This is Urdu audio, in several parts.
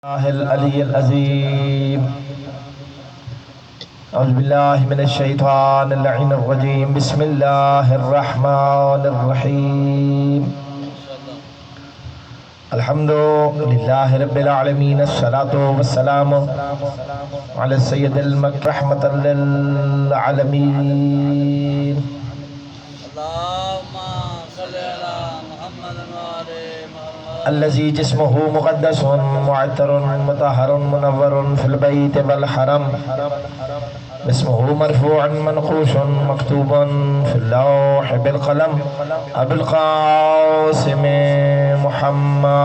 الله العلي العظيم. أعوذ بالله من الشيطان اللعين الرجيم. بسم الله الرحمن الرحيم. الحمد لله رب العالمين. الصلاة والسلام على السيد المكي رحمة للعالمين. الذي جسمه مقدس معطر مطهر منور في البيت والحرم، اسمه مرفوع منقوش مكتوب في اللوح بالقلم، أبو القاسم محمد.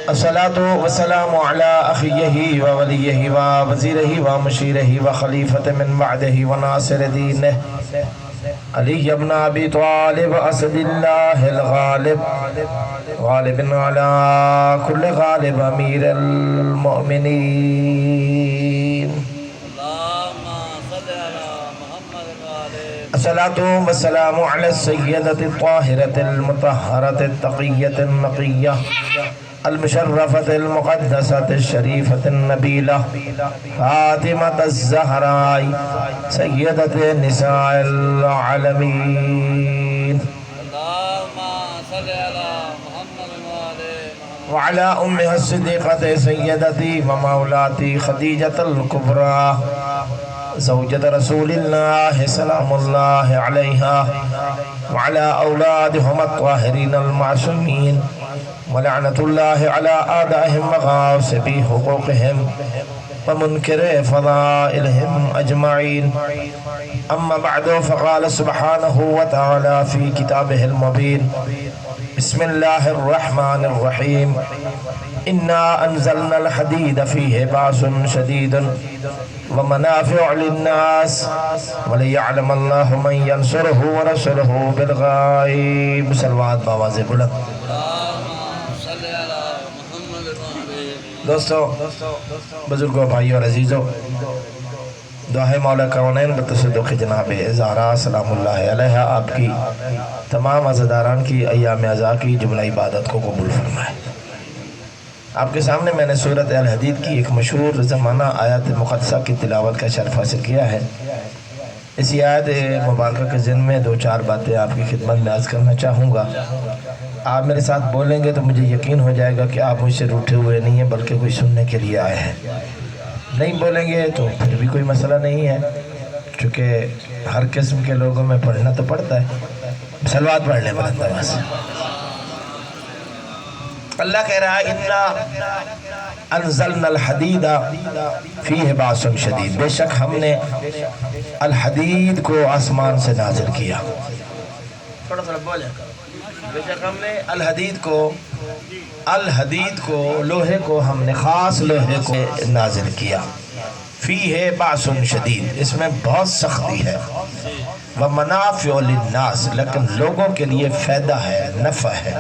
الصلاة والسلام على أخيه ووليه ووزيره ومشيره وخليفة من بعده وناصر دينه علی ابن ابی طالب اسد اللہ الغالب غالب علی کل غالب امیر المؤمنین. الصلاة والسلام على السيدة الطاهرة المطهرة التقية النقية المشرفة المقدسة الشريفة النبيلة فاطمة الزهراء سيدة نساء العالمين، وعلى أمها الصديقة سيدتي ومولاتي خديجة الكبرى زوجة رسول الله سلام الله عليها، وعلى أولادهم الطاهرين المعصومين، ولعنة الله على أعدائهم وغاصبي حقوقهم ومنكر فضائلهم أجمعين. أما بعد، فقال سبحانه وتعالى في كتابه المبين: بسم الله الرحمن الرحيم. إنا أنزلنا الحديد فيه بأس شديد ومنافع للناس وليعلم الله من ينصره ورسله بالغيب. صلوات بآواز بلند. دوستو، بزرگوں، بھائیوں اور عزیزوں، دعا ہے مولا کونین بتصدق جناب زہرا سلام اللہ علیہ آپ کی تمام عزاداران کی ایام عزا کی جملہ عبادت کو قبول فرمائے. آپ کے سامنے میں نے سورۃ الحدید کی ایک مشہور زمانہ آیات مقدسہ کی تلاوت کا شرف حاصل کیا ہے. اسی آیت مبارکہ کے ذن میں دو چار باتیں آپ کی خدمت میں عرض کرنا چاہوں گا. آپ میرے ساتھ بولیں گے تو مجھے یقین ہو جائے گا کہ آپ مجھ سے روٹھے ہوئے نہیں ہیں بلکہ کوئی سننے کے لیے آئے ہیں. نہیں بولیں گے تو پھر بھی کوئی مسئلہ نہیں ہے، چونکہ ہر قسم کے لوگوں میں پڑھنا تو پڑتا ہے. صلوات پڑھ لیں بلند آواز سے. اللہ کہہ رہا ہے: اِنَّا انزلنا الحدید فیہ باس شدید. بے شک ہم نے الحدید کو آسمان سے نازل کیا. تھوڑا تھوڑا بولے. بے شک ہم نے الحدید کو لوہے کو ہم نے خاص لوہے کو نازل کیا. فیہ باس شدید، اس میں بہت سختی ہے. ومنافع للناس، لیکن لوگوں کے لیے فائدہ ہے، نفع ہے.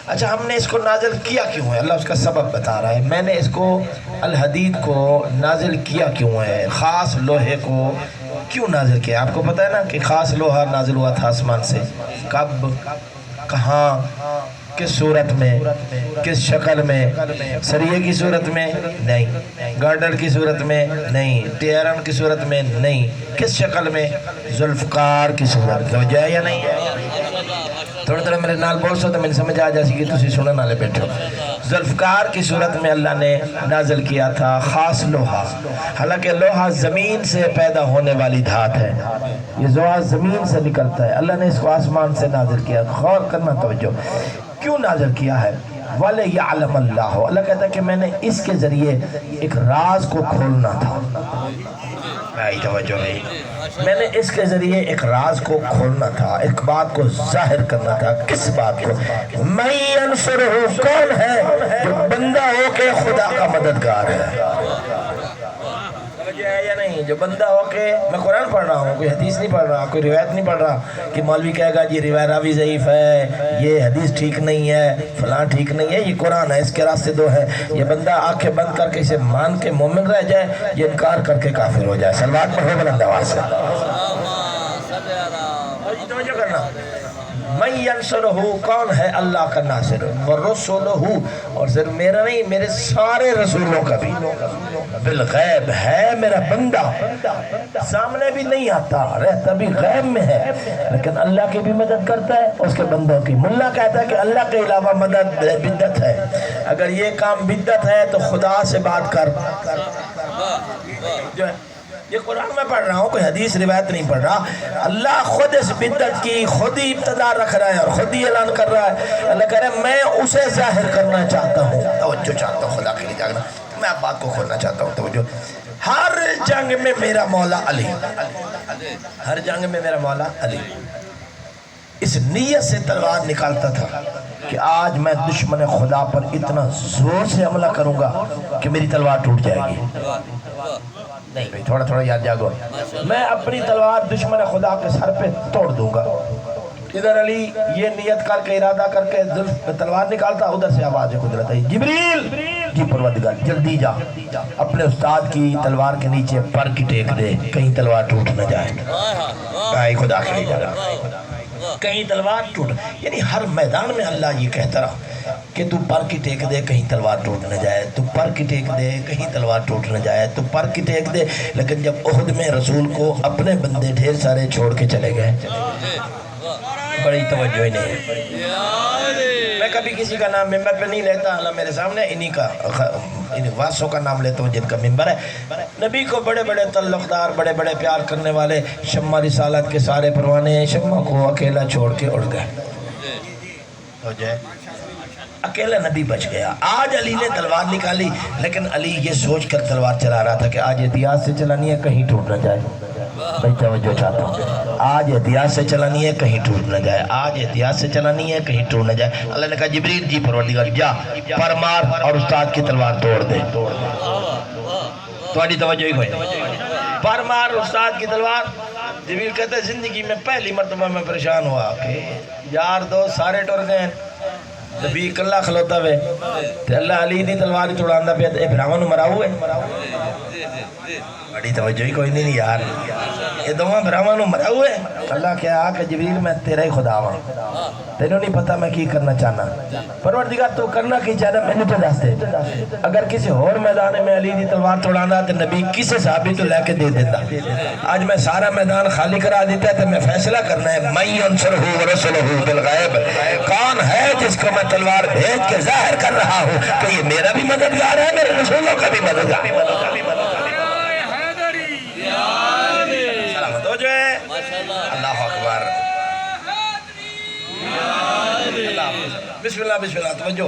اچھا، ہم نے اس کو نازل کیا کیوں ہے؟ اللہ اس کا سبب بتا رہا ہے. میں نے اس کو الحدید کو نازل کیا کیوں ہے، خاص لوہے کو کیوں نازل کیا؟ آپ کو پتہ ہے نا کہ خاص لوہا نازل ہوا تھا آسمان سے. کب، کہاں، کس صورت میں، کس شکل میں؟ سریے کی صورت میں نہیں، گارڈر کی صورت میں نہیں، ٹیرن کی صورت میں نہیں. کس شکل میں؟ ذوالفقار کی صورت. توجہ ہے یا نہیں ہے؟ تھوڑا تھوڑا میرے نال بول سو تو میں سمجھ آ جاسی کہ تسی سننے نالے بیٹھو. ذوالفقار کی صورت میں اللہ نے نازل کیا تھا خاص لوہا. حالانکہ لوہا زمین سے پیدا ہونے والی دھات ہے، یہ لوہا زمین سے نکلتا ہے. اللہ نے اس کو آسمان سے نازل کیا. غور کرنا توجہ. کیوں نازل کیا ہے؟ وَلِيَعْلَمَ اللَّهُ. اللہ کہتا ہے کہ میں نے اس کے ذریعے ایک راز کو کھولنا تھا. توجہ نہیں. میں نے اس کے ذریعے ایک راز کو کھولنا تھا، ایک بات کو ظاہر کرنا تھا. کس بات کو؟ مَن يَنصُرُهُ، کون ہے جو بندہ ہو کے خدا کا مددگار ہے. یا نہیں؟ جو بندہ ہو کے، میں قرآن پڑھ رہا ہوں، کوئی حدیث نہیں پڑھ رہا، کوئی روایت نہیں پڑھ رہا کہ مولوی کہے گا یہ روایت راوی ضعیف ہے، یہ حدیث ٹھیک نہیں ہے، فلاں ٹھیک نہیں ہے. یہ قرآن ہے، اس کے راستے دو ہے. یہ بندہ آنکھیں بند کر کے اسے مان کے مومن رہ جائے، یہ انکار کر کے کافر ہو جائے. صلوات پڑھو بلند آواز سے. توجہ کرنا. من ینصرہ، کون ہے اللہ کا ناصر، ورسولہ، اور صرف میرا نہیں میرے سارے رسولوں کا بھی، بالغیب ہے میرا بندہ، سامنے بھی نہیں آتا، رہتا بھی غیب میں ہے، لیکن اللہ کی بھی مدد کرتا ہے اس کے بندوں کی۔ ملا کہتا ہے کہ اللہ کے علاوہ مدد بدعت ہے، اگر یہ کام بدعت ہے تو خدا سے بات کر۔ جو ہے یہ قرآن میں پڑھ رہا ہوں، کوئی حدیث روایت نہیں پڑھ رہا، اللہ خود اس بدعت کی خود ہی ابتدا رکھ رہا ہے اور خود ہی اعلان کر رہا ہے۔ اللہ کہہ رہا ہے میں اسے ظاہر کرنا چاہتا ہوں، توجہ چاہتا ہوں، خدا کے لیے جاگنا، میں آپ بات کو کھولنا چاہتا ہوں، توجہ۔ ہر جنگ میں میرا مولا علی، ہر جنگ میں میرا مولا علی اس نیت سے تلوار نکالتا تھا کہ آج میں دشمن خدا پر اتنا زور سے حملہ کروں گا کہ میری تلوار ٹوٹ جائے گی۔ نہیں بھئی تھوڑا تھوڑا یاد جاگو، میں اپنی تلوار دشمن خدا کے سر پہ توڑ دوں گا۔ ادھر علی یہ نیت کر کے ارادہ کر کے تلوار نکالتا، ادھر سے آواز قدرت ہے، جبریل جی پروردگار جلدی جا اپنے استاد کی تلوار کے نیچے پر کی ٹیک دے، کہیں تلوار ٹوٹ نہ جائے، بھائی خدا کے لیے جاگا، کہیں تلوار ٹوٹ، یعنی ہر میدان میں اللہ یہ کہتا رہا کہ تو پر کی ٹیک دے کہیں تلوار ٹوٹ نہ جائے، تو پر کی ٹیک دے کہیں تلوار ٹوٹ نہ جائے، تو پر کی ٹیک دے۔ لیکن جب احد میں رسول کو اپنے بندے ڈھیر سارے چھوڑ کے چلے گئے، بڑی توجہ ہی نہیں ہے۔ میں کبھی کسی کا نام ممبر پہ نہیں لیتا، اللہ میرے سامنے انہی کا واسوں کا نام لیتا ہوں جن کا ممبر ہے۔ نبی کو بڑے بڑے تعلقدار، بڑے بڑے پیار کرنے والے، شمع رسالت کے سارے پروانے شمع کو اکیلا چھوڑ کے اڑ گئے، ہو جائے اکیلا نبی بچ گیا۔ آج علی نے تلوار نکالی، لیکن علی یہ سوچ کر تلوار چلا رہا تھا کہ آج احتیاط سے چلانی ہے کہیں ٹوٹ نہ جائے، بھائی توجہ چاہتا ہوں، آج احتیاط سے چلانی ہے کہیں ٹوٹ نہ جائے، آج احتیاط سے چلانی ہے کہیں ٹوٹ نہ جائے۔ اللہ نے کہا جبریل جی پروردگار جا پر مار اور استاد کی تلوار توڑ دے، تمہاری توجہ ہی کوئی پر مار استاد کی تلوار۔ جبریل کہتا ہے زندگی میں پہلی مرتبہ میں پریشان ہوا کہ یار دوست سارے ٹر گئے، نبی کلا کھلوتا ہوئے تے اللہ علی دی تلوار چھڑاندا پیا تے ابراہیم نو مراؤ ہے، بڑی توجہ ہی کوئی نہیں یار، یہ دوواں ابراہیم نو مراؤ ہے۔ اللہ کہا کہ جبریل میں تیرا ہی خدا ہوں، تینوں نہیں پتا میں کی کرنا چاہنا، پروردگار تو کرنا کی چاہنا میں نے تو دس دے، اگر کسی اور میدان میں علی دی تلوار توڑانا تے نبی کسے صحابی تو لے کے دے دیتا۔ آج میں سارا میدان خالی کرا دیتا ہے تو میں فیصلہ کرنا ہے من ینصرہ ورسولہ بالغیب، کون ہے جس کو میں تلوار بھیج کے ظاہر کر رہا ہوں کہ یہ میرا بھی مددگار ہے، میرے رسولوں کا بھی مددگار ہے۔ سلامت ہو جو ہے، اللہ اکبر، بسم اللہ بسم اللہ، توجہ،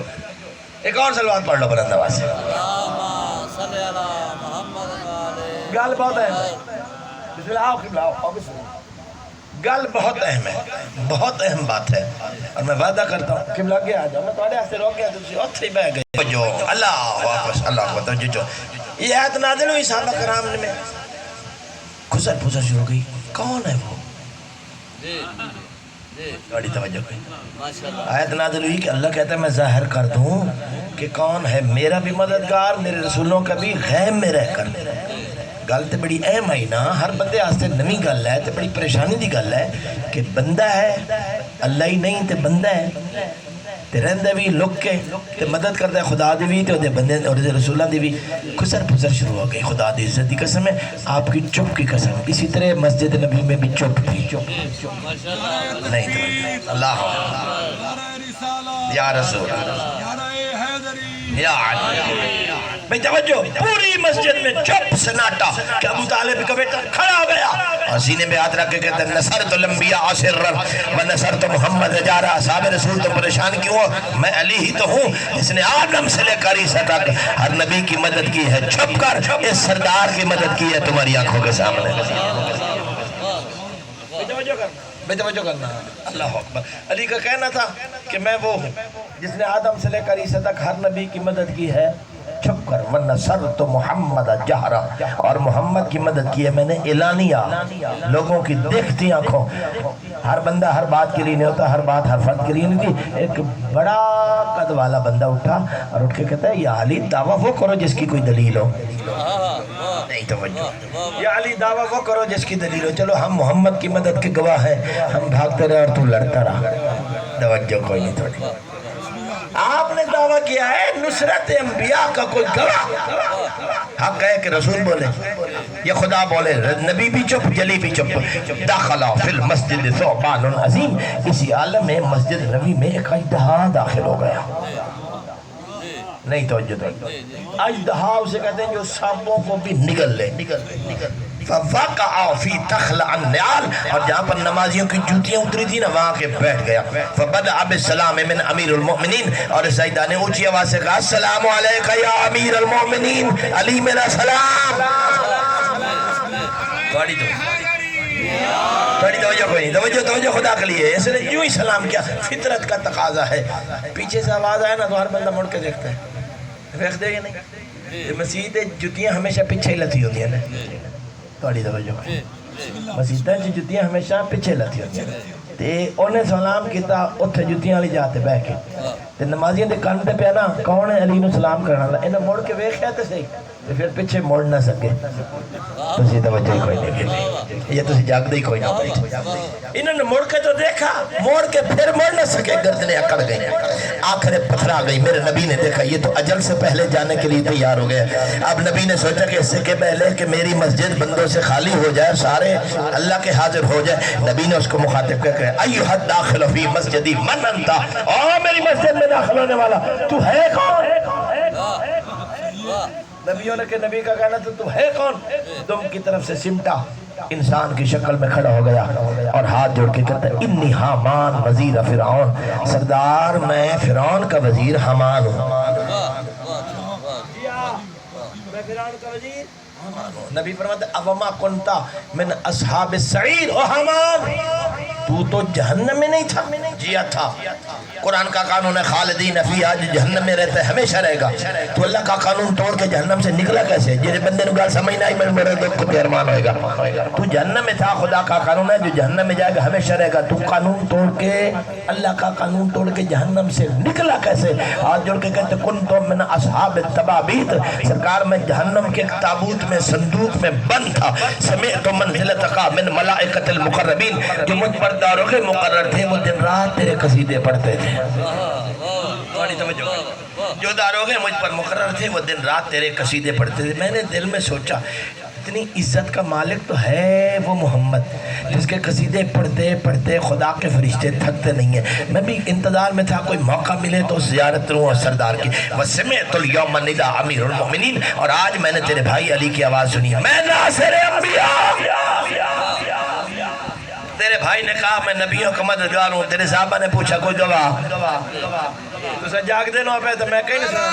ایک اور سلوات پڑھ لو بلند آواز سے۔ گل بہت اہم ہے، بسم اللہ آؤ قبلہ آؤ، بسم اللہ، گل بہت اہم ہے، بہت اہم بات ہے، اور میں وعدہ کرتا ہوں قبلہ آگے آ جاؤ، میں تمہارے ہاتھ سے روک گیا تم سے اتھے بہ گئے جو اللہ واپس اللہ کو توجہ۔ یہ آیت نازل ہوئی صحابہ کرام میں کھسر پھسر شروع گئی، کون ہے وہ؟ بڑی توجہ کوئی آیت نازل ہوئی کہ اللہ کہتا ہے میں ظاہر کر دوں کہ کون ہے میرا بھی مددگار، میرے رسولوں کا بھی، غیب میں رہ کر۔ گل تے بڑی اہم آئی نا، ہر بندے آستے نوی گل ہے تے بڑی پریشانی دی گل ہے کہ بندہ ہے اللہ ہی نہیں تے بندہ ہے تے رہندے بھی لک کے تے مدد کرتا ہے خدا دی بھی تے دے بندے اور دے رسولہ دی بھی، خسر پھسر شروع ہو گئی۔ خدا دی عزت دی قسم ہے، آپ کی چپ کی قسم، اسی طرح مسجد نبی میں بھی چپ تھی، نہیں تو اللہ یا رسول یا علی، بھئی توجہ، پوری مسجد میں چپ سناٹا کہ ابو طالب کا بیٹا کھڑا ہو گیا اور سینے پہ ہاتھ رکھ کے کہتے ہیں نصرت الانبیاء سرا و نصرت محمد جارا، صحابہ رسول تو پریشان کیوں ہو، میں علی ہی تو ہوں جس نے آدم سے لے کر عیسیٰ تک ہر نبی کی مدد کی ہے، چھپ کر اس سردار کی مدد کی ہے تمہاری آنکھوں کے سامنے۔ بے توجہ کرنا، اللہ اکبر۔ علی کا کہنا تھا کہ میں وہ ہوں جس نے آدم سے لے کر عیسیٰ تک ہر نبی کی مدد کی ہے چھپ کر، وَنَصَرْتُ مُحَمَّدَ جَهْرًا، اور محمد کی مدد کی ہے میں نے اعلانیہ، لوگوں کی دیکھتی آنکھوں۔ ہر بندہ ہر بات کے لیے نہیں ہوتا، ہر بات ہر فرد کے لیے نہیں تھی۔ ایک بڑا قد والا بندہ اٹھا اور اٹھ کے کہتا ہے یا علی دعویٰ وہ کرو جس کی کوئی دلیل ہو، نہیں توجہ، یا علی دعویٰ وہ کرو جس کی دلیل ہو، چلو ہم محمد کی مدد کے گواہ ہیں، ہم بھاگتے رہے اور تو لڑتا رہا۔ توجہ کوئی نہیں تھوڑی. آپ نے دعویٰ کیا ہے نصرت انبیاء کا کوئی گواہ حق ہے کہ رسول بولے یا خدا بولے؟ نبی بھی چپ، جلی بھی چپ. داخلہ فی المسجد ثعبان عظیم، اسی عالم میں مسجد نبی میں ایک اژدہا داخل ہو گیا. نہیں توجہ اژدہا اسے کہتے ہیں جو سانپوں کو بھی نگل لے. فَوَقَعَ فِي تَخْلَعَ النِّعَالِ، اور جہاں پر نمازیوں کی جوتیاں اتری تھی نا وہاں کے بیٹھ گیا. فَبَدَعَ بِالسَّلَامِ مِنْ امیر المؤمنین، اور سیدہ نے اونچی آواز سے کہا السلام علیکہ یا امیر المؤمنین، علی میرا سلام. تھوڑی توجہ کوئی نہیں، توجہ خدا کے لیے. اس نے یوں ہی سلام کیا، فطرت کا تقاضا ہے. پیچھے سے آواز آیا نا تو ہر بندہ مڑ کے دیکھتا ہے. دیکھ دے گا نہیں؟ مسجد جتیاں ہمیشہ پیچھے ہی لتی ہوتی ہیں نا. تھوڑی توجہ مسجدیں جتیاں ہمیشہ پیچھے لتی ہوتی ہیں. تے انہیں سلام کیتا اتھے جتیاں لی جاتے بہ کے. تے نمازیاں دے کان تے پیا نا کون ہے علی نو سلام کرنا والا، انہیں مڑ کے ویکھیا تے صحیح تے پھر پیچھے مڑ نہ سکے. تسی توجہ کوئی نہیں، یہ تسی جاگ دے ہی کوئی نہ. انہوں نے مڑ کے تو دیکھا، موڑ کے پھر مڑ نہ سکے، گردنیں اکڑ گئی، آنکھیں پتھرا گئی. میرے نبی نے دیکھا یہ تو اجل سے پہلے جانے کے لیے تیار ہو گئے. اب نبی نے سوچا کہ اس سے کے پہلے کہ میری مسجد بندوں سے خالی ہو جائے، سارے اللہ کے حاضر ہو جائے، نبی نے اس کو مخاطب کر کے ایھا الداخل فی مسجدی من انت، او میری مسجد میں داخل ہونے والا تو ہے کون؟ نبیوں نے کہ نبی کا کہنا تو ہے کون؟ تم کی طرف سے سمٹا انسان کی شکل میں کھڑا ہو گیا اور ہاتھ جوڑ کے کہتا ہے انی حامان وزیر فرعون، سردار میں فرعون کا وزیر حامان ہوں. میں فرعون کا وزیر نبی فرماتے اوما کنتا من اصحاب السعیر، او حامان تو جہنم میں نہیں تھا؟ جیا تھا. قرآن کا قانون ہے خالدین فیہا، جو جہنم میں رہتا ہے ہمیشہ رہے گا. تو اللہ کا قانون توڑ کے جہنم سے نکلا کیسے؟ جنہیں بندے نے گال سمجھ نہ آئی میرے دو کو ارمان ہوئے گا. تو جہنم میں تھا، خدا کا قانون ہے جو جہنم میں جائے گا ہمیشہ رہے گا. تو قانون توڑ کے، اللہ کا قانون توڑ کے جہنم سے نکلا کیسے؟ ہاتھ جوڑ کے کہتے کنتم من اصحاب التبابیت، سرکار میں جہنم کے تابوت میں صندوق میں بند تھا. سمعت منزلتک من ملائکۃ المقربین، جو مجھ پر داروغ مقرر تھے وہ دن رات تیرے قصیدے پڑھتے تھے. جو داروغ مجھ پر مقرر تھے وہ دن رات تیرے قصیدے پڑھتے تھے. میں نے دل میں سوچا اتنی عزت کا مالک تو ہے وہ محمد جس کے قصیدے پڑھتے پڑھتے خدا کے فرشتے تھکتے نہیں ہیں. میں بھی انتظار میں تھا کوئی موقع ملے تو زیارت کروں اور سردار کی. وَسَمِعْتُ الْيَوْمَ نِدَاءَ أَمِيرُ الْمُؤْمِنِينَ، اور آج میں نے تیرے بھائی علی کی آواز سنی. میں ناصر انبیاء، تیرے بھائی نے کہا میں نبیوں کا مددگار ہوں. تیرے صحابہ نے پوچھا کوئی گواہ؟ تو سے جاگ دینا پہ تو میں کہیں نہیں سنا.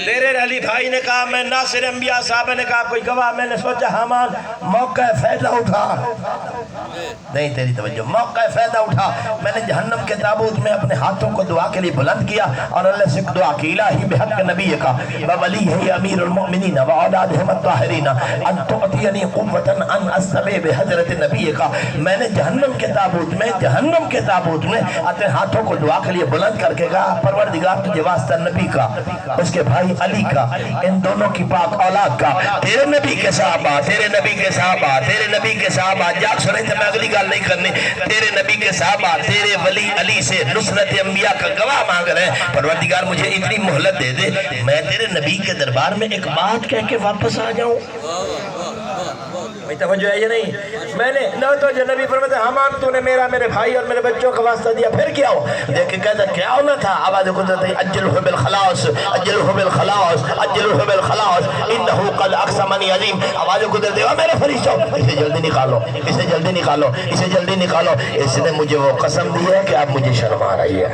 تیرے علی بھائی نے کہا میں ناصر انبیاء، صحابہ نے کہا کوئی گواہ. میں نے سوچا حامان موقع فائدہ اٹھا. نہیں تیری توجہ، موقع فائدہ اٹھا. میں نے جہنم کے تابوت میں اپنے ہاتھوں کو دعا کے لیے بلند کیا اور اللہ سے دعا کی الہی بحق نبی کا وولیہ امیر المؤمنین واولادہم الطاہرین ان تعطینی قوۃ ان استبع بحضرت نبی کا. میں نے جہنم کے تابوت میں اپنے ہاتھوں کو دعا کے لیے بلند کر کے کہا پروردگار تجھے واسطہ نبی کا، اس کے بھائی علی کا، ان دونوں کی پاک اولاد کا، تیرے نبی کے صحابہ، تیرے نبی کے صحابہ، تیرے نبی کے صحابہ. جاگ سنے تھے میں اگلی گال نہیں کرنی. تیرے نبی کے صحابہ تیرے ولی علی سے نصرت انبیاء کا گواہ مانگ رہے ہیں. پروردگار مجھے اتنی مہلت دے دے میں تیرے نبی کے دربار میں ایک بات کہہ کے واپس آ جاؤں. توجہ ہے یہ نہیں؟ میں نے نہ تو جو نبی فرماتے حامان تو نے میرے بھائی اور میرے بچوں کا واسطہ دیا، پھر کیا ہو؟ دیکھ کے کہتا کیا ہونا تھا؟ آواز قدرت اجلہ بالخلاص، اجلہ بالخلاص، اجلہ بالخلاص انہو قد اقسمنی عظیم. آواز قدرت میرے فرشتوں اسے جلدی نکالو، اسے جلدی نکالو، اسے جلدی نکالو. اس نے مجھے وہ قسم دی ہے کہ اب مجھے شرم آ رہی ہے.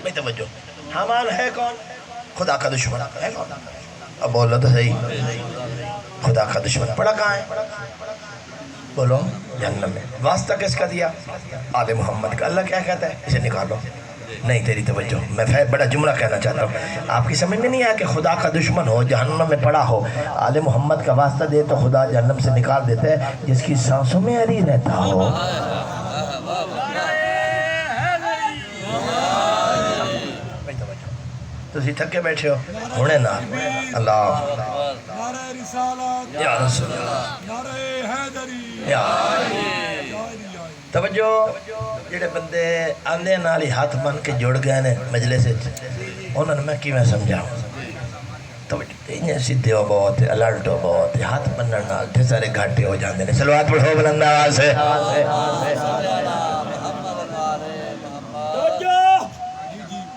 میں توجہ حامان ہے کون؟ خدا کا دشمن ہے کون؟ اب بولو تو صحیح، خدا کا دشمن. پڑا کہاں ہے؟ بولو جہنم میں. واسطہ کس کا دیا؟ آل محمد کا. اللہ کیا کہتا ہے؟ اسے نکالو. نہیں تیری توجہ، میں بڑا جملہ کہنا چاہتا ہوں. آپ کی سمجھ میں نہیں آیا کہ خدا کا دشمن ہو جہنم میں پڑا ہو آل محمد کا واسطہ دے تو خدا جہنم سے نکال دیتا ہے جس کی سانسوں میں علی رہتا ہو. تو اسی تھکے بیٹھے ہو ہونے نا اللہ یا رسول اللہ یا توجہ جڑے بندے آندے نال ہی ہاتھ بن کے جڑ گئے نے مجلس انہوں نے میں کیویں سمجھاؤں توجہ سیدھے ہو بہت الرٹ ہو بہت ہاتھ بننے نال تے سارے گھاٹے ہو جاندے نے صلوات پڑھو بلند آواز سے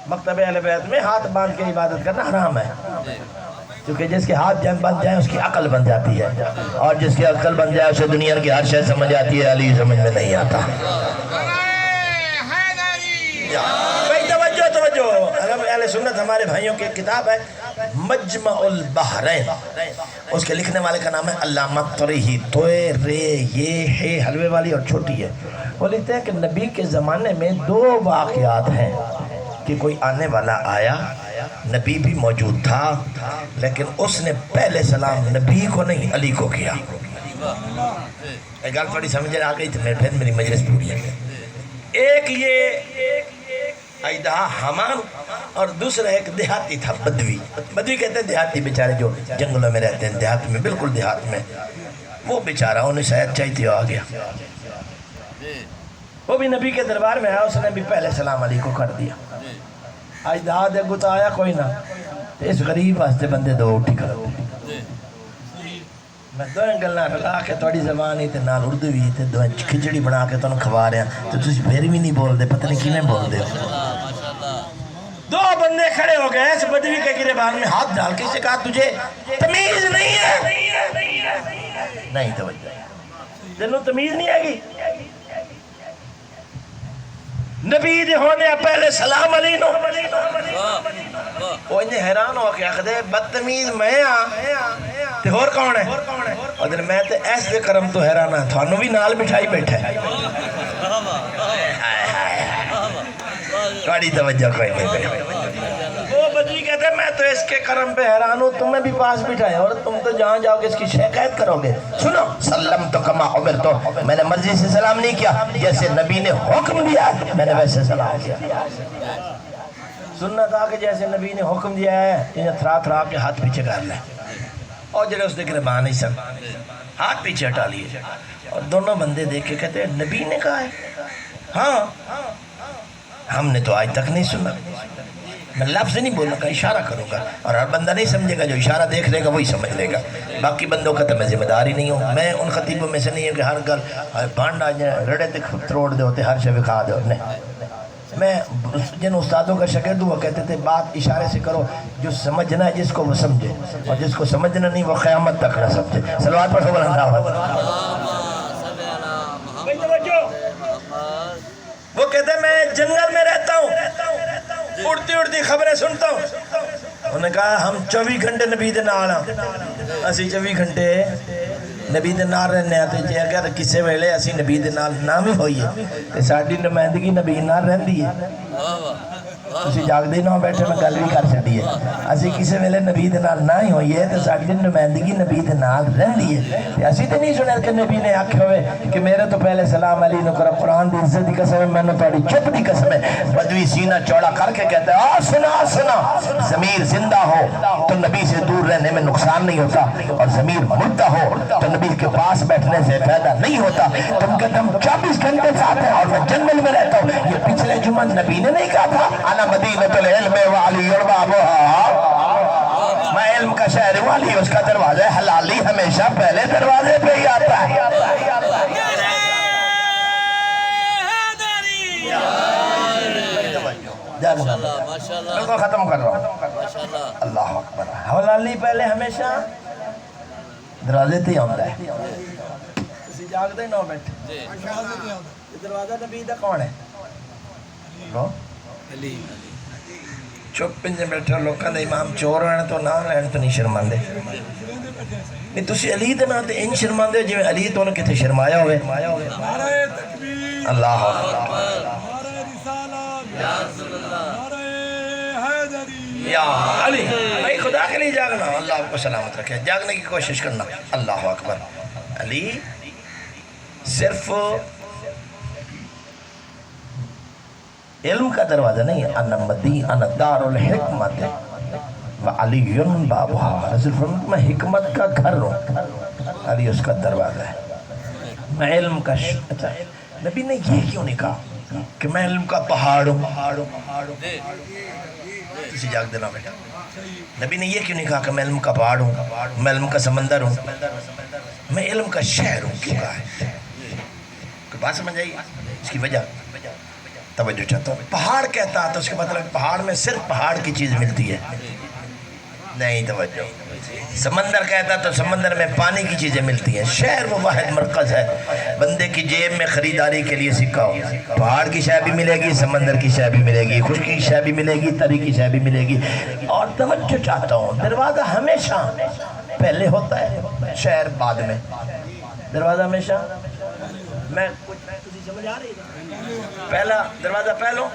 مکتب اہل بیت میں ہاتھ باندھ کے عبادت کرنا حرام ہے کیونکہ جس کے ہاتھ بن جائیں اس کی عقل بن جاتی ہے اور جس کی عقل بن جائے اسے دنیا کی ہر شے سمجھ آتی ہے علی سمجھ میں نہیں آتا توجہ اہل سنت ہمارے بھائیوں کی کتاب ہے مجمع البحرین اس کے لکھنے والے کا نام ہے علامہ طریحی توئے رے یہ ہے حلوے والی اور چھوٹی ہے وہ لکھتے ہیں کہ نبی کے زمانے میں 2 واقعات ہیں کہ کوئی آنے والا آیا نبی بھی موجود تھا لیکن اس نے پہلے سلام نبی کو نہیں علی کو کیا ایک گل تھوڑی سمجھ آ گئی تو پھر میری مجلس پوری ہے ایک یہ ایدہ حمان اور دوسرا ایک دیہاتی تھا بدوی کہتے ہیں دیہاتی بیچارے جو جنگلوں میں رہتے ہیں دیہات میں بالکل دیہات میں وہ بیچارہ انہیں شاید چاہیے ہو آ گیا وہ بھی نبی کے دربار میں آیا اس نے بھی پہلے سلام علی کو کر دیا آج دہا دے گتا آیا کوئی نہ اس غریب واسطے بندے 2 اٹھی کرو میں 2 گلنا رلا کے توڑی زبان ہی تے نال اردو بھی تے 2 کھچڑی بنا کے تو کھوا رہے ہیں تو تسی پھر بھی نہیں بول دے پتہ نہیں کیویں بول دے 2 بندے کھڑے ہو گئے اس بدوی کے گریبان میں ہاتھ ڈال کے سے کہا تجھے تمیز نہیں ہے نہیں توجہ تینوں تمیز نہیں ہے گی نبی دے ہونے پہلے سلام علی نو وہ انہیں حیران ہو کے آخدے بدتمیز میں تے اور کون ہے اور دن میں تے ایسے کرم تو حیران ہے تھانو بھی نال بٹھائی بیٹھا ہے توڑی توجہ کوئی نہیں وہ بدوی کہتے ہیں میں تو اس کے کرم پہ حیران ہوں تمہیں بھی پاس بٹھائے اور تم تو جہاں جاؤ گے اس کی شکایت کرو گے سنو سلم تو کما عمر تو میں نے مرضی سے سلام نہیں کیا جیسے نبی نے حکم دیا میں نے ویسے سلام کیا سننا تھا کہ جیسے نبی نے حکم دیا ہے انہیں تھرا تھرا کے ہاتھ پیچھے کر لیں اور جڑے اس دیکھ رہے نہیں سن ہاتھ پیچھے ہٹا لیے اور دونوں بندے دیکھ کے کہتے ہیں نبی نے کہا ہے ہاں ہم نے تو آج تک نہیں سنا میں لفظ نہیں بولوں گا اشارہ کروں گا اور ہر بندہ نہیں سمجھے گا جو اشارہ دیکھ لے گا وہی سمجھ لے گا باقی بندوں کا تو میں ذمہ دار ہی نہیں ہوں میں ان خطیبوں میں سے نہیں ہوں کہ ہر گل بانڈ آ جائے رڑے تک تروڑ دے ہوتے ہر شے بکھا دے ہوتے میں جن استادوں کا شاگرد وہ کہتے تھے بات اشارے سے کرو جو سمجھنا ہے جس کو وہ سمجھے اور جس کو سمجھنا نہیں وہ قیامت تک نہ سمجھے صلوات پر سبحان اللہ وہ کہتے ہیں میں جنگل میں رہتا ہوں اڑتی اڑتی خبریں سنتا ہوں انہوں نے کہا ہم 24 گھنٹے نبی دے نال ہاں اسی 24 گھنٹے نبی دے نال رہنے آتے جے اگر کسے ویلے اسی نبی دے نال نہ بھی ہوئیے تے ساڈی نمائندگی نبی نال رہندی ہے تسی جاگدے نہ بیٹھے میں گل بھی کر سکتی ہے اسی کسے ویلے نبی دے نال نہ ہی ہوئیے تے ساڈی نمائندگی نبی دے نال رہندی ہے تے اسی تے نہیں سنیا کہ نبی نے آکھے ہوئے کہ میرے تو پہلے سلام علی نو کرو قرآن دی عزت دی قسم ہے میں نے تہاڈی چپ دی قسم ہے بدوی سینہ چوڑا کر کے کہتا ہے سنا ضمیر زندہ ہو تو نبی سے دور رہنے میں نقصان نہیں ہوتا اور ضمیر مردہ ہو تو نبی کے پاس بیٹھنے سے فائدہ نہیں ہوتا تم کہتے ہم 24 گھنٹے ساتھ ہیں اور میں جنگل میں رہتا ہوں یہ پچھلے جمعہ نبی نے نہیں کہا تھا انا مدینۃ العلم والی بابوہا میں علم کا شہر والی اس کا دروازہ حلالی ہمیشہ پہلے دروازے پہ ہی آتا ہے بالکل ختم کر رہا ہوں اللہ اکبر حلالی پہلے ہمیشہ دروازے تھی آتا ہے کسی جاگتے ہی نہ بیٹھے دروازہ نبی دا کون ہے چپ پنجے بیٹھے لوکاں دے امام چور ہونے تو نہ لین تو نہیں شرماندے نہیں تسی علی دے نام تے ان شرماندے جو علی تو نے کتے شرمایا ہوئے اللہ یا علی بھائی خدا کے لیے جاگنا اللہ آپ کو سلامت رکھے جاگنے کی کوشش کرنا اللہ اکبر علی صرف علم کا دروازہ نہیں ہے انا مدین انا دار الحکمت وعلی بابوہا رسول فرماتے میں حکمت کا گھر ہوں علی اس کا دروازہ ہے میں علم کا اچھا نبی نے یہ کیوں نہیں کہا کہ میں علم کا پہاڑ ہوں؟ کسی جاگ دینا بیٹا، نبی نے یہ کیوں نہیں کہا کہ میں علم کا پہاڑ ہوں، میں علم کا سمندر ہوں، میں علم کا شہر ہوں؟ کیوں کہا ہے؟ کوئی بات سمجھ آئی اس کی وجہ؟ توجہ چاہتا ہوں. پہاڑ کہتا تو اس کے مطلب پہاڑ میں صرف پہاڑ کی چیز ملتی ہے نہیں. توجہ. سمندر کہتا تو سمندر میں پانی کی چیزیں ملتی ہیں. شہر وہ واحد مرکز ہے بندے کی جیب میں خریداری کے لیے سکھا ہو. پہاڑ کی شے بھی ملے گی، سمندر کی شے بھی ملے گی، خشکی کی شے بھی ملے گی، تری کی شے بھی ملے گی. اور توجہ چاہتا ہوں، دروازہ ہمیشہ پہلے ہوتا ہے، شہر بعد میں. دروازہ ہمیشہ میں کچھ تجھے سمجھ آ رہی ہے؟ پہلا دروازہ پہلو،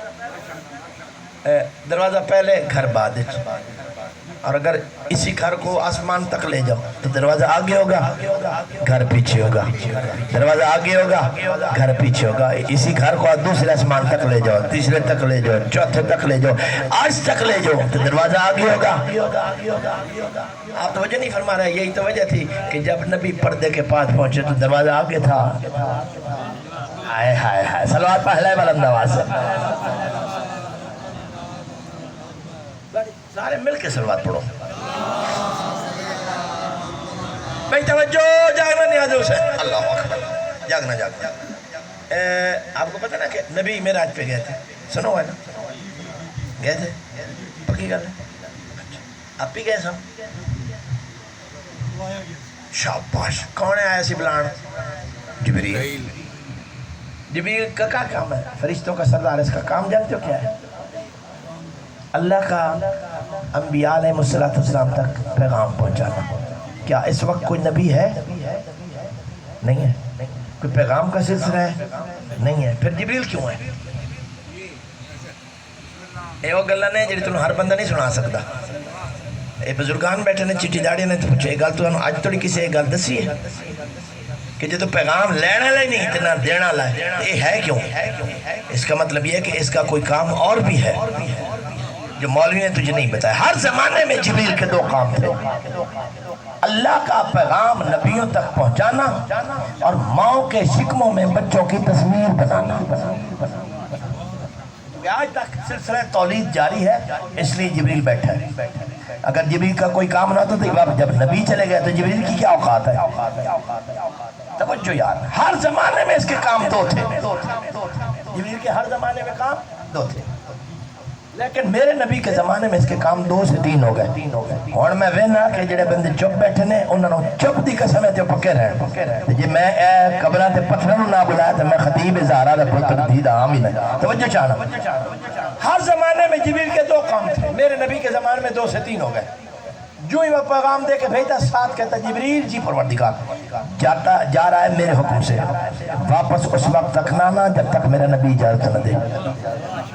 دروازہ پہلے گھر بعد. اور اگر اسی گھر کو آسمان تک لے جاؤ تو دروازہ آگے ہوگا، گھر پیچھے ہوگا. دروازہ آگے ہوگا، گھر پیچھے ہوگا. اسی گھر کو دوسرے آسمان تک لے جاؤ، تیسرے تک لے جاؤ، چوتھے تک لے جاؤ، آج تک لے جاؤ تو دروازہ آگے ہوگا. آپ توجہ نہیں فرما رہے. یہی تو وجہ تھی کہ جب نبی پردے کے پاس پہنچے تو دروازہ آگے تھا. ہائے ہائے ہائے، صلوات پہلے بلند آواز سے سارے مل کے صلوات پڑھو. بھائی توجہ، جاگنا نہیں آج اسے. اللہ اکبر، جاگنا جاگنا. آپ کو پتہ نا کہ نبی معراج پہ گئے تھے، سنو ہے نا؟ گئے تھے، پکی گل ہے. آپ بھی گئے سب؟ شاباش. کون ہے آیا سی بلان؟ جبریل. جبریل کا کیا کام ہے؟ فرشتوں کا سردار. اس کا کام جانتے ہو کیا ہے؟ اللہ کا انبیاء علیہ السلام تک پیغام پہنچانا. کیا اس وقت کوئی نبی ہے؟ نہیں ہے. کوئی پیغام کا سلسلہ ہے؟ نہیں ہے. پھر جبریل کیوں ہے؟ اے وہ گلہ نہیں جڑی تنہوں ہر بندہ نہیں سنا سکتا. اے بزرگان بیٹھے نے چٹی داڑی نے تو پوچھو ایک گل تو آج توڑی کسی ایک گل دسی ہے کہ جو تو پیغام لینا لے نہیں اتنا دینا لائے. یہ ہے کیوں؟ اس کا مطلب یہ ہے کہ اس کا کوئی کام اور بھی ہے جو مولوی نے تجھے نہیں بتایا. ہر زمانے میں جبریل کے 2 کام تھے: اللہ کا پیغام نبیوں تک پہنچانا اور ماؤں کے شکموں میں بچوں کی تصویر بنانا. آج تک سلسلہ تولید جاری ہے، اس لیے جبریل بیٹھا ہے. اگر جبریل کا کوئی کام نہ ہوتا تو جب نبی چلے گئے تو جبریل کی کیا اوقات ہے؟ توجہ یار، ہر زمانے میں اس کے کام 2 تھے. جبریل کے ہر زمانے میں کام 2 تھے، لیکن میرے نبی کے زمانے میں اس کے کام 2 سے 3 ہو گئے. اور میں وینا کہ جڑے بندے چپ بیٹھے نے انہوں نے چپ دی قسم ہے تے پکے رہن. جی میں اے قبراں تے پتھراں نوں نہ بلایا تے میں خطیب زہرا دے پتر دی دا عام ہی نہیں. توجہ چاہنا، ہر زمانے میں جبریل کے 2 کام تھے. میرے نبی کے زمانے میں 2 سے 3 ہو گئے. جو ہی وہ پیغام دے کے بھیجتا ساتھ کہتا جبریل جی پروردگار جا رہا ہے میرے حکم سے، واپس اس وقت تک نہ آنا جب تک میرا نبی اجازت نہ دے.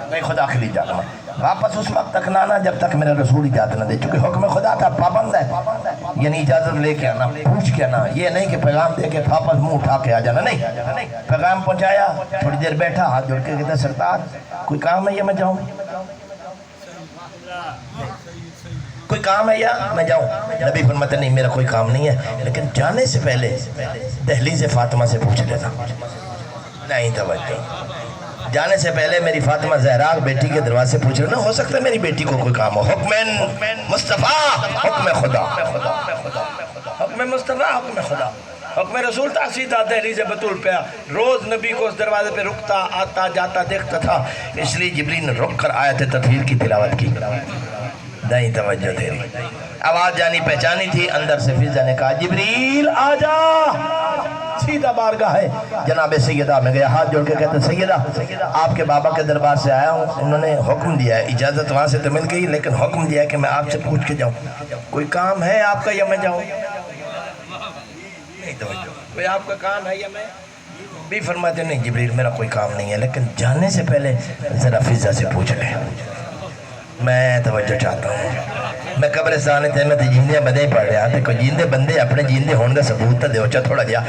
میں خدا کے لیے جا رہا ہوں. واپس اس وقت تک نہ آنا جب تک میرا رسول اجازت نہ دے. چونکہ حکم خدا کا پابند ہے، یعنی اجازت لے کے آنا، پوچھ کے آنا. یہ نہیں کہ پیغام دے کے واپس منہ اٹھا کے آ جانا. نہیں، پیغام پہنچایا، تھوڑی دیر بیٹھا، ہاتھ جوڑ کے کہتا سرکار کوئی کام ہے یا میں جاؤں؟ کوئی کام ہے یا میں جاؤں؟ نبی فرماتے نہیں میرا کوئی کام نہیں ہے، لیکن جانے سے پہلے دہلیز فاطمہ سے پوچھ لینا. نہیں توجہ، جانے سے پہلے میری فاطمہ زہرا بیٹی کے دروازے سے پوچھ لینا، ہو سکتا ہے میری بیٹی کو کوئی کام ہو. حکم مصطفیٰ، حکم خدا، حکم مصطفیٰ، حکم خدا، حکم رسول تھا. سیدھا دہلیز بطول پہ روز نبی کو اس دروازے پہ رکتا، آتا جاتا دیکھتا تھا. اس لیے جبریل نے رک کر آیت تطہیر کی تلاوت کی. نہیں توجہ تیری، آواز جانی پہچانی تھی. اندر سے فضا نے کہا جبریل آ جا. سیدھا بارگاہ ہے جناب سیدہ میں گیا، ہاتھ جوڑ کے کہتے سیدہ آپ کے بابا کے دربار سے آیا ہوں، انہوں نے حکم دیا ہے، اجازت وہاں سے تو مل گئی لیکن حکم دیا ہے کہ میں آپ سے پوچھ کے جاؤں. کوئی کام ہے آپ کا یا میں جاؤں؟ نہیں توجہ، کوئی آپ کا کام ہے یا میں بھی؟ فرماتے نہیں جبریل میرا کوئی کام نہیں ہے، لیکن جانے سے پہلے ذرا فضا سے پوچھ لیں. میں توجہ چاہتا ہوں. میں قبرستان تے میں جیندے بندے پڑھ رہا تے کوئی جیندے بندے اپنے جیندے ہون دا ثبوت تے دیو چا تھوڑا جا.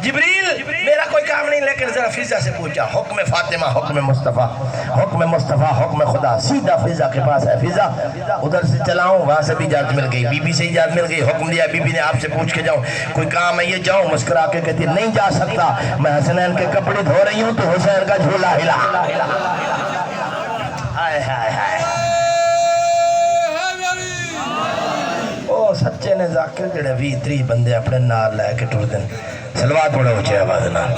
جبریل میرا کوئی کام نہیں، لیکن ذرا فضا سے پوچھا حکم فاطمہ، حکم مصطفیٰ، حکم مصطفیٰ، حکم خدا، سیدھا فضا کے پاس ہے. فضا ادھر سے چلاؤں، وہاں سے بھی اجازت مل گئی، بی بی سے اجازت مل گئی، حکم دیا بی بی نے آپ سے پوچھ کے جاؤں کوئی کام ہے یہ جاؤں. مسکرا کے کہتی نہیں جا سکتا، میں حسنین کے کپڑے دھو رہی ہوں تو حسین کا جھولا ہلا. ہائے ہائے ہائے، او سچے نے ذاکر جڑے 20-30 بندے اپنے نال لے کے ٹر دن. سلوات پڑھو اچھے آواز نال.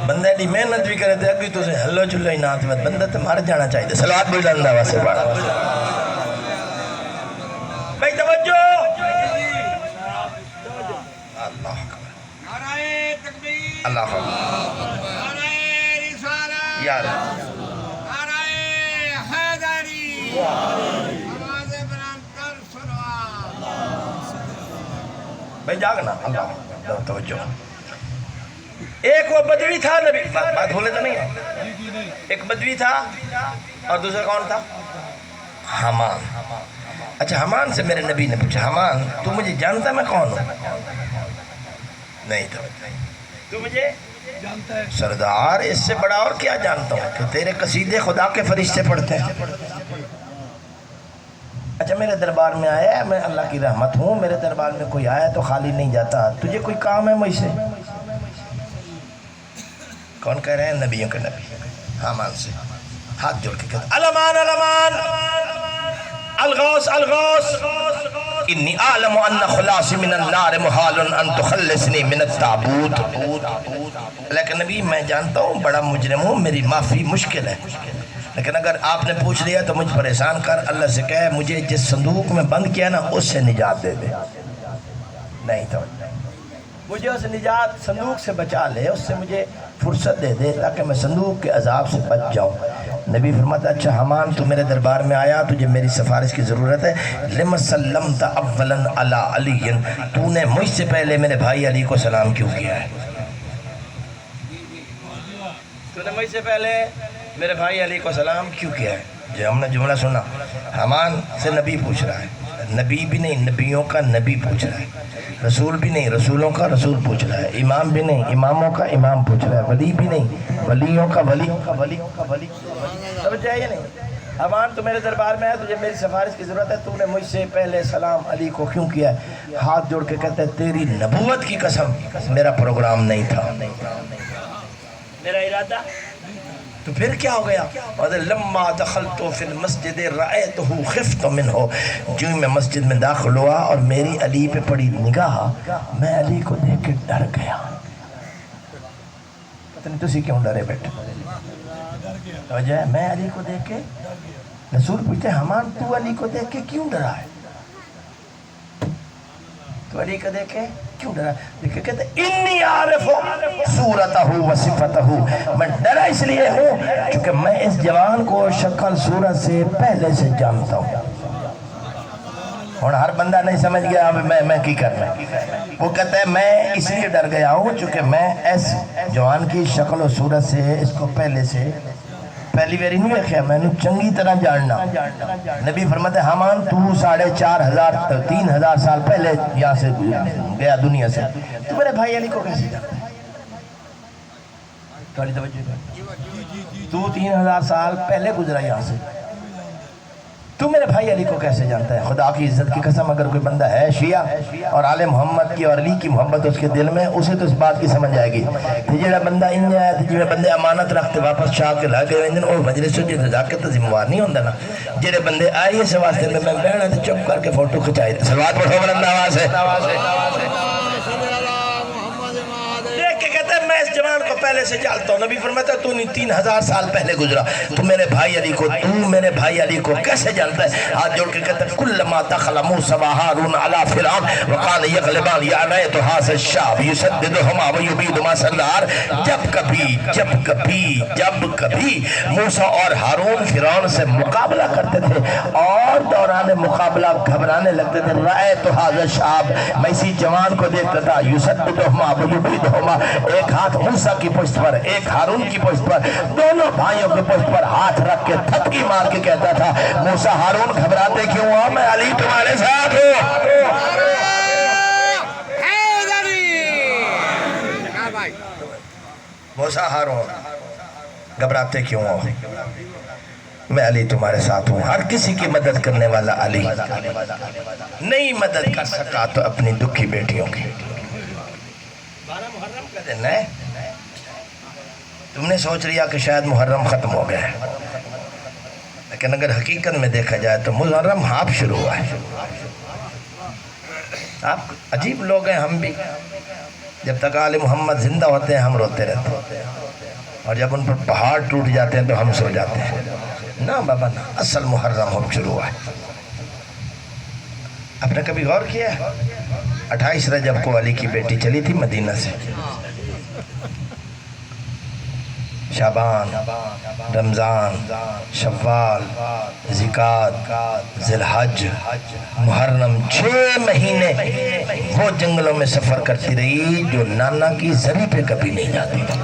بندے دی محنت بھی کرے تھے اگی تو سے ہلو چلو ہی نات میں بندہ تو مر جانا چاہیے. سلوات بڑھ جاندہ واسے پڑھا. بھائی توجہ، اللہ اکبر، اللہ اکبر یار بھائی جاگنا. اللہ توجہ. ایک وہ بدوی تھا نبی، بات بھولے تو نہیں، ایک بدوی تھا اور دوسرا کون تھا؟ حمان. اچھا حمان سے میرے نبی نے پوچھا حمان تو مجھے جانتا میں کون ہوں؟ نہیں تو مجھے جانتا ہے؟ سردار اس سے بڑا اور کیا جانتا ہوں کہ تیرے قصیدے خدا کے فرشتے پڑھتے ہیں. اچھا میرے دربار میں آیا ہے، میں اللہ کی رحمت ہوں، میرے دربار میں کوئی آیا تو خالی نہیں جاتا، تجھے کوئی کام ہے مجھ سے؟ کون کہہ رہے ہیں؟ نبیوں کے نبی. حامان سے ہاتھ جوڑ کے کہتا علمان علمان الغوث الغوث انی اعلم ان خلاصی من النار محال ان تخلصنی من التابوت. لیکن نبی میں جانتا ہوں بڑا مجرم ہوں، میری معافی مشکل ہے، لیکن اگر آپ نے پوچھ لیا تو مجھ پریشان کر. اللہ سے کہے مجھے جس صندوق میں بند کیا نا اس سے نجات دے دے. نہیں تو مجھے اس نجات صندوق سے بچا لے، اس سے مجھے فرصت دے دے تاکہ میں صندوق کے عذاب سے بچ جاؤں. نبی فرماتا اچھا حمان تو میرے دربار میں آیا، تجھے میری سفارش کی ضرورت ہے. لم سلمت اولا علی علی، تو نے مجھ سے پہلے میرے بھائی علی کو سلام کیوں کیا ہے؟ تو نے مجھ سے پہلے میرے بھائی علی کو سلام کیوں کیا ہے؟ جو ہم نے جملہ سنا حمان سے نبی پوچھ رہا ہے، نبی بھی نہیں نبیوں کا نبی پوچھ رہا ہے، رسول بھی نہیں رسولوں کا رسول پوچھ رہا ہے، امام بھی نہیں اماموں کا امام پوچھ رہا ہے، ولی بھی نہیں ولیوں کا ولی. سمجھ آئے یا نہیں؟ حمان تو میرے دربار میں ہے، تجھے میری سفارش کی ضرورت ہے، تو نے مجھ سے پہلے سلام علی کو کیوں کیا ہے؟ ہاتھ جوڑ کے کہتے ہیں تیری نبوت کی قسم میرا پروگرام نہیں تھا، میرا ارادہ. تو پھر کیا ہو گیا؟ لما دخلت فی المسجد رأیتہ خفت منہ، جو میں مسجد میں داخل ہوا اور میری علی پہ پڑی نگاہ، میں علی کو دیکھ کے ڈر گیا. پتہ نہیں تسی کیوں ڈرے بیٹھے؟ وجہ ہے میں علی کو دیکھ کے، رسول پوچھتے ہیں حمان تو علی کو دیکھ کے کیوں ڈرا ہے؟ تو علی کو دیکھ کے کیوں ڈرا؟ دیکھ کے کہتے ہیں انی عارف صورتہ و صفتہ، میں ڈرا اس لیے ہوں کیونکہ میں اس جوان کو شکل صورت سے پہلے سے جانتا ہوں. اور ہر بندہ نہیں سمجھ گیا میں کی کرنا. وہ کہتا ہے میں اس لیے ڈر گیا ہوں چونکہ میں اس جوان کی شکل و صورت سے اس کو پہلے سے پہلی ویری نہیں رکھیا، میں نے چنگی طرح جاننا. نبی فرماتے ہیں حمان تو 4,500 3,000 سال پہلے یہاں سے گیا دنیا سے، تو میرے بھائی علی کو کیسے جانتا ہے؟ تو 3,000 سال پہلے گزرا یہاں سے، تو میرے بھائی علی کو کیسے جانتا ہے؟ خدا کی عزت کی قسم اگر کوئی بندہ ہے شیعہ اور آل محمد کی اور علی کی محبت اس کے دل میں، اسے تو اس بات کی سمجھ آئے گی. جیڑا بندہ انہیں آیا تھا جیڑے بندے امانت رکھتے واپس شاہ کے لائے گئے اور مجلس جو نزاکت تو ذمہ وار نہیں ہوندہ نا. جیڑے بندے آئیے اس واسطے میں بیٹھا تھا چپ کر کے فوٹو کھچائے تھے. صلوات پڑھو بلند آواز ہے. میں اس جوان کو پہلے سے جانتا ہوں. نبی فرماتا ہے تو نہیں 3,000 سال پہلے گزرا، تو میرے بھائی علی کو کیسے جانتا ہے؟ ہاتھ جوڑ کے کہتا ہے کلما دخل موسیٰ و ہارون علی فرعون وکان یغلبان یا رأیت ھذا الشعب یسددہما ویبیدہما سردار. جب کبھی موسیٰ اور ہارون فرعون سے مقابلہ کرتے تھے اور دوران مقابلہ گھبرانے لگتے تھے، رأیت ھذا الشعب، میں اسی جوان کو دیکھتا تھا، یسددہما ویبیدہما، ایک ہاتھ موسیٰ کی پشت پر ایک ہارون کی پشت پر، دونوں بھائیوں کی پشت پر ہاتھ رکھ کے تھپکی مار کے کہتا تھا موسیٰ ہارون گھبراتے کیوں ہو؟ میں علی تمہارے ساتھ ہوں. موسیٰ ہارون گھبراتے کیوں ہو؟ میں علی تمہارے ساتھ ہوں، ہر کسی کی مدد کرنے والا علی، نہیں مدد کر سکا تو اپنی دکھی بیٹیوں کی۔ 12 محرم کا دن ہے، تم نے سوچ لیا کہ شاید محرم ختم ہو گیا ہے، لیکن اگر حقیقت میں دیکھا جائے تو محرم ہاف شروع ہوا ہے۔ آپ عجیب لوگ ہیں، ہم بھی جب تک آل محمد زندہ ہوتے ہیں ہم روتے رہتے ہیں، اور جب ان پر پہاڑ ٹوٹ جاتے ہیں تو ہم سو جاتے ہیں۔ نا بابا نا، اصل محرم ہم شروع ہوا ہے۔ آپ نے کبھی غور کیا ہے 28 رجب کو علی کی بیٹی چلی تھی مدینہ سے، شعبان، رمضان، شوال، ذیقعد، ذی الحج، محرم، 6 مہینے وہ جنگلوں میں سفر کرتی رہی جو نانا کی زری پہ کبھی نہیں جاتی تھی۔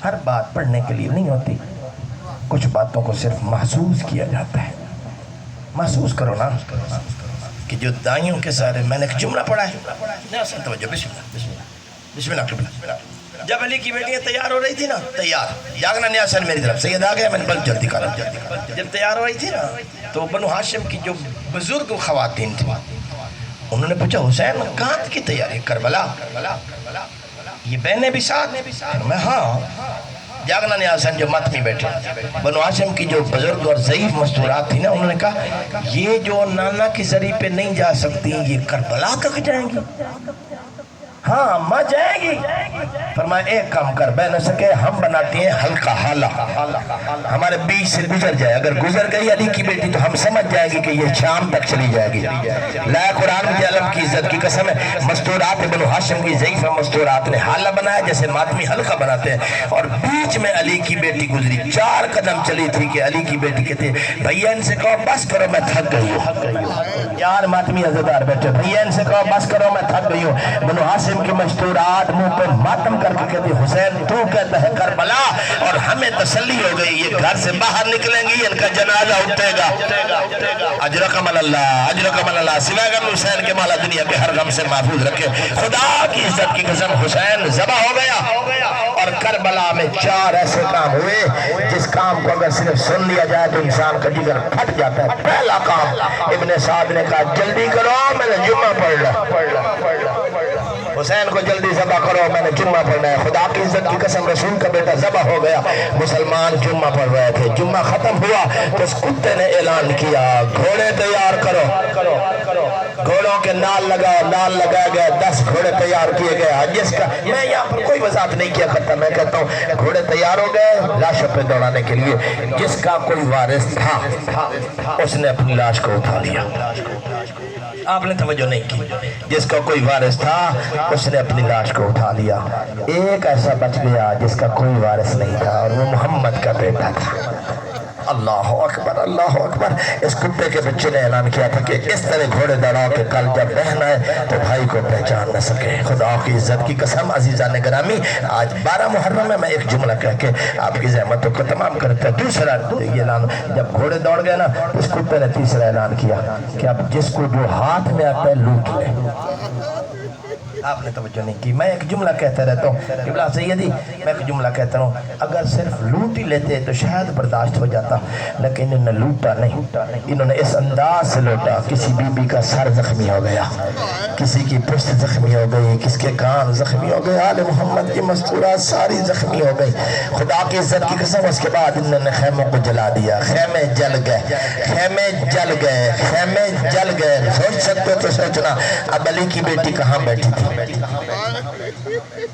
ہر بات پڑھنے کے لیے نہیں ہوتی، کچھ باتوں کو صرف محسوس کیا جاتا ہے۔ محسوس کرو نا کہ جو دائیوں کے سارے، میں نے ایک جملہ پڑھا ہے، توجہ، بسم اللہ بسم اللہ قبلہ۔ جب علی کی بیٹیاں تیار ہو رہی تھی نا، تیار جاگنا نیاسن میری طرف، سید آ گیا، میں نے بل جلدی کرا، جب تیار ہو رہی تھی نا تو بنو ہاشم کی جو بزرگ خواتین تھیں انہوں نے پوچھا حسین کہاں کی تیاری؟ کربلا، یہ بہنیں بھی ساتھ؟ میں ہاں۔ جاگنا نیاسن جو ماتمی بیٹھے، بنو ہاشم کی جو بزرگ اور ضعیف مستورات تھی نا، انہوں نے کہا یہ جو نانا کی زری پہ نہیں جا سکتی یہ کربلا تک جائیں گی؟ ہاں اماں جائیں گی۔ فرمایا ایک کام کر، بہ نہ سکے ہم بناتے ہیں حلقہ حالہ، ہمارے بیچ سے گزر جائے، اگر گزر گئی علی کی بیٹی تو ہم سمجھ جائے گی کہ یہ شام تک چلی جائے گی۔ لا قرآن کے علم کی عزت کی قسم ہے، مستورات بنو ہاشم کی ضعیف مستورات نے حالہ بنایا جیسے ماتمی حلقہ بناتے ہیں، اور بیچ میں علی کی بیٹی گزری، 4 قدم چلی تھی کہ علی کی بیٹی کہتے ہیں بھیا ان سے کہو بس کرو میں تھک گئی ہوں۔ 4 ماتمی عزتدار بیٹھے، بھیا ان سے کہو بس کرو میں تھک گئی ہوں۔ بنو ہاشم کی مستورات منہ پر ماتم کر کے کہتی حسین تو کہتا ہے کربلا، اور ہمیں تسلی ہو گئی یہ گھر سے باہر نکلیں گی ان کا جنازہ اٹھے گا۔ اجرکم اللہ، اجرکم اللہ، سوائے غم حسین کے مولا دنیا کے ہر غم سے محفوظ رکھے۔ خدا کی عزت کی قسم حسین ذبح ہو گیا، اور کربلا میں 4 ایسے کام ہوئے جس کام کو اگر صرف سن لیا جائے تو انسان کا جگر پھٹ جاتا ہے۔ پہلا کام ابن سعد نے کہا جلدی کرو میں نے جمعہ پڑھ لا، حسین کو جلدی ذبح کرو میں نے جمعہ پڑھنا ہے۔ خدا کی عزت کی قسم رسول کا بیٹا ذبح ہو گیا، مسلمان جمعہ پڑھ رہے تھے، جمعہ ختم ہوا تو اس کتے نے اعلان کیا گھوڑے تیار کرو، گھوڑوں کے نال لگا گئے، 10 گھوڑے تیار کیے گئے۔ جس کا میں یہاں پر کوئی وضاحت نہیں کیا کرتا، میں کہتا ہوں گھوڑے تیار ہو گئے لاشوں پہ دوڑانے کے لیے، جس کا کوئی وارث تھا اس نے اپنی لاش کو اٹھا لیا۔ آپ نے توجہ نہیں کی، جس کا کوئی وارث تھا اس نے اپنی لاش کو اٹھا لیا۔ ایک ایسا بچ گیا جس کا کوئی وارث نہیں تھا اور وہ محمد کا بیٹا تھا۔ اللہ اکبر، اللہ اکبر۔ اس کتے کے بچے نے اعلان کیا تھا کہ اس طرح گھوڑے دوڑا کے کل جب بہن آئے تو بھائی کو پہچان نہ سکے۔ خدا کی عزت کی قسم عزیزان گرامی، آج 12 محرم ہے، میں ایک جملہ کہہ کے آپ کی زحمتوں کو تمام کرتا ہے۔ دوسرا یہ اعلان، جب گھوڑے دوڑ گئے نا اس کتے نے تیسرا اعلان کیا کہ اب جس کو جو ہاتھ میں آتا ہے لوٹ لے۔ آپ نے توجہ نہیں کی، میں ایک جملہ کہتا رہتا ہوں، قبلہ سیدی میں ایک جملہ کہتا ہوں، اگر صرف لوٹ ہی لیتے تو شاید برداشت ہو جاتا، لیکن انہوں نے لوٹا نہیں، انہوں نے اس انداز سے لوٹا۔ کسی بی بی کا سر زخمی ہو گیا، کسی کی پشت زخمی ہو گئی، کس کے کان زخمی ہو گئے، آل محمد کی مستورات ساری زخمی ہو گئی۔ خدا کی عزت کی قسم اس کے بعد انہوں نے خیموں کو جلا دیا، خیمے جل گئے، خیمے جل گئے، خیمے جل گئے۔ سوچ سکتے تو سوچنا اب علی کی بیٹی کہاں بیٹھی تھی؟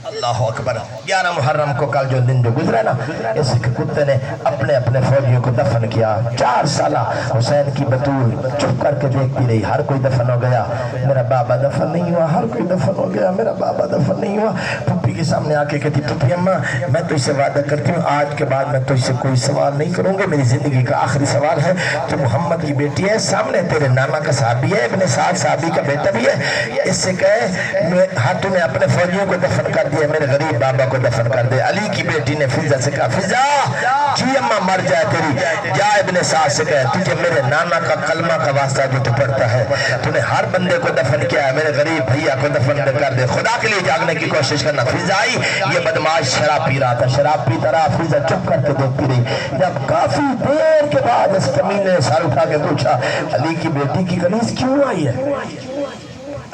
اللہ اکبر۔ 11 محرم کو کل جو دن جو گزرا نا، اس کتے نے اپنے اپنے فوجیوں کو دفن کیا۔ 4 سالہ حسین کی بطول چپ کر کے دیکھتی رہی، ہر کوئی دفن ہو گیا، میرا بابا دفن نہیں ہوا، ہر کوئی دفن ہو گیا، میرا بابا دفن نہیں ہوا۔ پھپھی کے سامنے آ کے کہتی پھپھی اماں میں تو اس سے وعدہ کرتی ہوں آج کے بعد میں تو اس سے کوئی سوال نہیں کروں گی، میری زندگی کا آخری سوال ہے، تو محمد کی بیٹی ہے، سامنے تیرے نانا کا صحابی ہے، ابن سعد صحابی کا بیٹا بھی ہے، اس سے کہے ہاتھوں نے اپنے فوجیوں کو دفن کر دیا، میرے غریب بابا کو دفن کر دے۔ علی کی بیٹی نے فضا سے کہا فضا جی اماں مر جائے تیری، جا ابن سعد سے کہے تجھے میرے نانا کا کلمہ کا واسطہ جو تو پڑھتا ہے، تو نے ہر بندے کو دفن کیا ہے، میرے غریب بھیا کو دفن کر دے، خدا کے لیے جاگنے کی کوشش کرنا۔ فضائی یہ بدماش شراب پی رہا تھا، شراب پیتا رہا، فضا چپ کر کے دیکھتی رہی۔ جب کافی دیر کے بعد اس کمینے نے سر اٹھا کے پوچھا علی کی بیٹی کی کنیز کیوں آئی ہے؟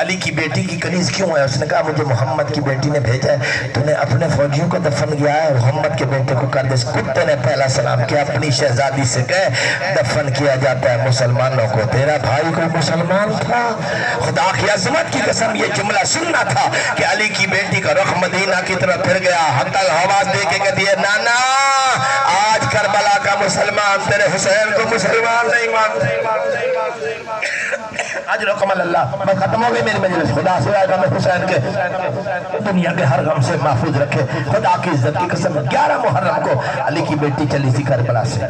علی کی بیٹی کی کنیز کیوں ہے؟ اس نے کہا مجھے محمد کی بیٹی نے بھیجا ہے، تو نے اپنے فوجیوں کو دفن کیا ہے، محمد کے بیٹے کو کر دے۔ اس کتے نے پہلا سلام کیا، اپنی شہزادی سے کہے دفن کیا جاتا ہے مسلمانوں کو، تیرا بھائی کوئی مسلمان تھا؟ خدا کی عظمت کی قسم یہ جملہ سننا تھا کہ علی کی بیٹی کا رخ مدینہ کی طرف پھر گیا، حتی آواز دے کے کہتی ہے نانا آج کربلا کا مسلمان تیرے حسین کو مسلمان نہیں مانتے۔ اجر و کمال اللہ، میں ختم ہو گئی میری مجلس، خدا سے آئے گا میں حسین کے دنیا کے ہر غم سے محفوظ رکھے، خدا کی عزت کی قسم۔ 11 محرم کو علی کی بیٹی چلی تھی کربلا سے،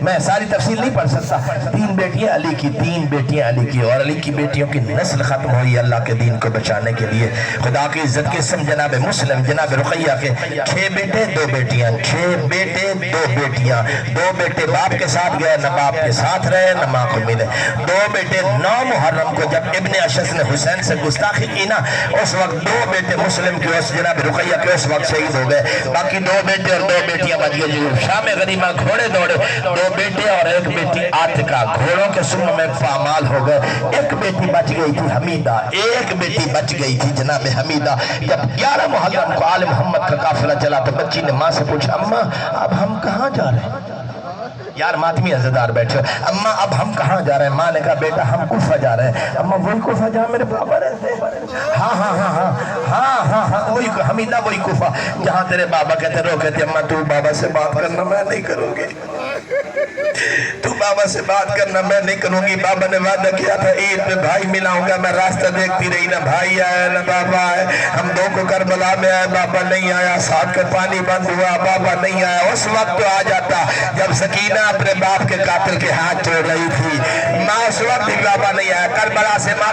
میں ساری تفصیل نہیں پڑھ سکتا، 3 بیٹیاں علی کی، 3 بیٹیاں علی کی، اور علی کی بیٹیوں کی نسل ختم ہوئی اللہ کے دین کو بچانے کے لیے۔ خدا کی عزت کی قسم جناب مسلم جناب رقیہ کے 6 بیٹے 2 بیٹیاں، 6 بیٹے 2 بیٹیاں، 2 بیٹے باپ کے ساتھ گئے، نہ باپ کے ساتھ رہے نہ ماں کو ملے، 2 بیٹے 9 محرم کو جب ابن اشعث نے حسین سے گستاخی کی نا، اس وقت 2 بیٹے مسلم کے اس جناب رقیہ کے اس وقت شہید ہو گئے، باقی 2 بیٹے اور 2 بیٹیاں بچ گئے۔ شام غنیمہ گھوڑے دوڑے، 2 بیٹے اور 1 بیٹی عاتقہ گھوڑوں کے سم میں پامال ہو گئے، 1 بیٹی بچ گئی تھی حمیدہ، 1 بیٹی بچ گئی تھی جناب حمیدہ۔ جب 11 محرم کو آل محمد کا قافلہ چلا تو بچی نے ماں سے پوچھا اماں اب ہم کہاں جا رہے ہیں؟ یار ماتمی عزدار بیٹھے، اماں اب ہم کہاں جا رہے ہیں؟ ماں نے کہا بیٹا ہم کوفہ جا رہے ہیں۔ اماں وہی کوفہ جہاں میرے بابا رہتے ہیں؟ ہاں ہاں ہاں ہاں ہاں ہاں ہاں وہی حمیدہ وہی کوفہ جہاں تیرے بابا کہتے رو کہتے اماں تو بابا سے بات کرنا میں نہیں کروں گی، تو بابا سے بات کرنا میں نہیں کروں گی، بابا نے وعدہ کیا تھا عید پہ بھائی ملاؤں گا، میں راستہ دیکھتی رہی نہ بھائی آیا نہ بابا آئے، ہم 2 کو کربلا میں آئے بابا نہیں آیا، ساتھ کا پانی بند ہوا بابا نہیں آیا۔ اس وقت تو آ جاتا جب سکینہ اپنے باپ کے قاتل کے ہاتھ چھوڑ رہی تھی، ماں اس وقت بھی بابا نہیں آیا، کربلا سے ماں